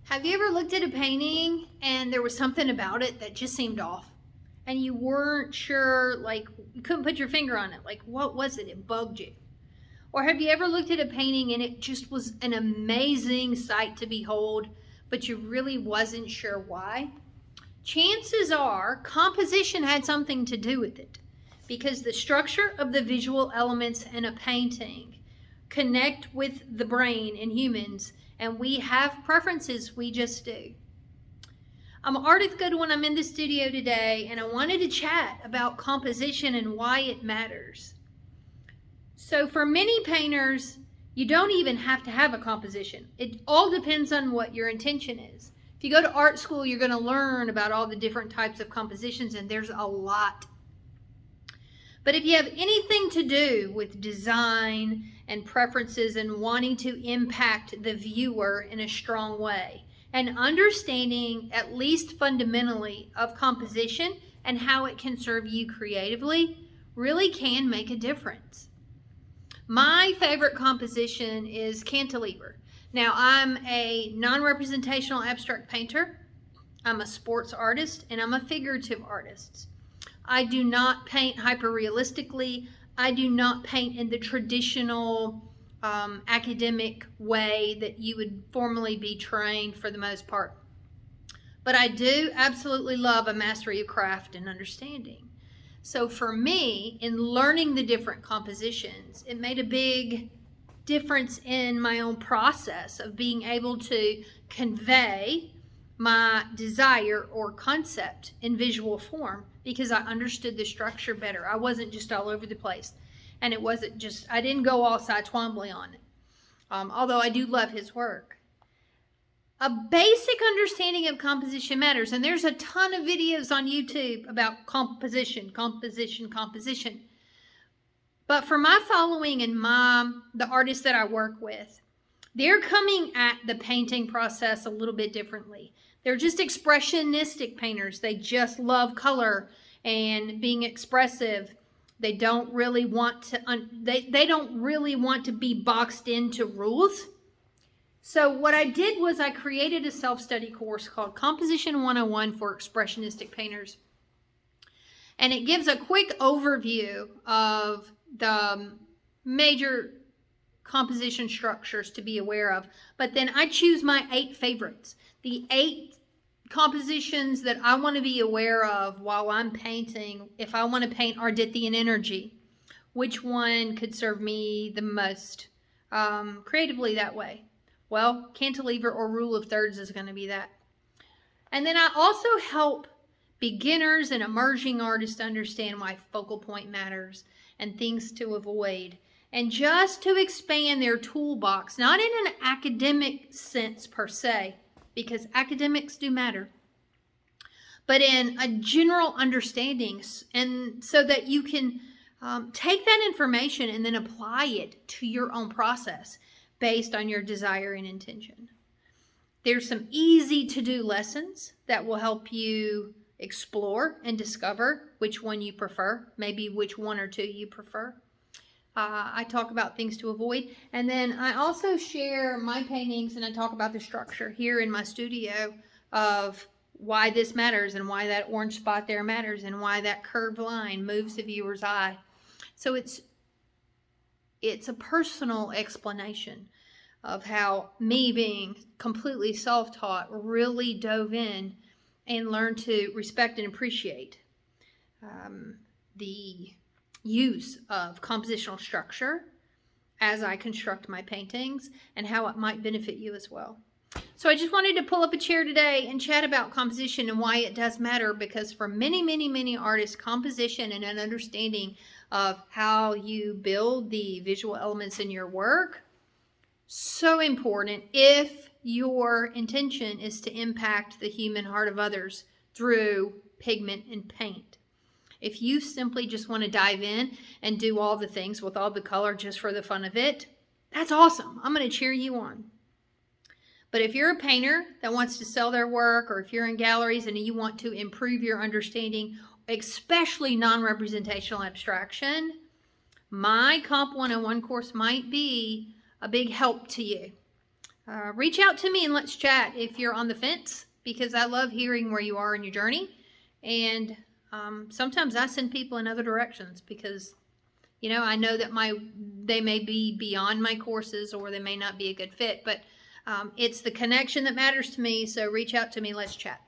Have you ever looked at a painting and there was something about it that just seemed off? And you weren't sure, like, you couldn't put your finger on it. Like, what was it? It bugged you. Or have you ever looked at a painting and it just was an amazing sight to behold, but you really wasn't sure why? Chances are composition had something to do with it, because the structure of the visual elements in a painting connect with the brain in humans, and we have preferences, we just do. I'm Artist Good when I'm in the studio today, and I wanted to chat about composition and why it matters. So for many painters, you don't even have to have a composition. It all depends on what your intention is. If you go to art school, you're going to learn about all the different types of compositions, and there's a lot. But if you have anything to do with design and preferences and wanting to impact the viewer in a strong way, and understanding, at least fundamentally, of composition and how it can serve you creatively, really can make a difference. My favorite composition is cantilever. Now, I'm a non-representational abstract painter, I'm a sports artist, and I'm a figurative artist. I do not paint hyper-realistically. I do not paint in the traditional academic way that you would formally be trained for the most part. But I do absolutely love a mastery of craft and understanding. So for me, in learning the different compositions, it made a big difference in my own process of being able to convey my desire or concept in visual form, because I understood the structure better. I wasn't just all over the place. And it wasn't just, I didn't go all Cy Twombly on it. Although I do love his work. A basic understanding of composition matters. And there's a ton of videos on YouTube about composition. But for my following and the artists that I work with, they're coming at the painting process a little bit differently. They're just expressionistic painters. They just love color and being expressive. They don't really want to they don't really want to be boxed into rules. So what I did was I created a self-study course called Composition 101 for Expressionistic Painters. And it gives a quick overview of the major composition structures to be aware of. But then I choose my 8 favorites. The 8 compositions that I want to be aware of while I'm painting. If I want to paint Ardithian energy, which one could serve me the most creatively that way? Well, cantilever or rule of thirds is going to be that. And then I also help beginners and emerging artists understand why focal point matters and things to avoid, and just to expand their toolbox, not in an academic sense per se, because academics do matter, but in a general understanding, and so that you can take that information and then apply it to your own process based on your desire and intention. There's some easy to-do lessons that will help you explore and discover which one you prefer, maybe which one or two you prefer. I talk about things to avoid, and then I also share my paintings and I talk about the structure here in my studio of why this matters and why that orange spot there matters and why that curved line moves the viewer's eye. So it's a personal explanation of how me, being completely self-taught, really dove in and learned to respect and appreciate the use of compositional structure as I construct my paintings and how it might benefit you as well. So I just wanted to pull up a chair today and chat about composition and why it does matter, because for many artists, composition and an understanding of how you build the visual elements in your work, so important if your intention is to impact the human heart of others through pigment and paint. If you simply just want to dive in and do all the things with all the color just for the fun of it, that's awesome. I'm going to cheer you on. But if you're a painter that wants to sell their work, or if you're in galleries and you want to improve your understanding, especially non-representational abstraction, my Comp 101 course might be a big help to you. reach out to me and let's chat if you're on the fence, because I love hearing where you are in your journey. And sometimes I send people in other directions because, you know, I know that they may be beyond my courses or they may not be a good fit, but it's the connection that matters to me. So reach out to me. Let's chat.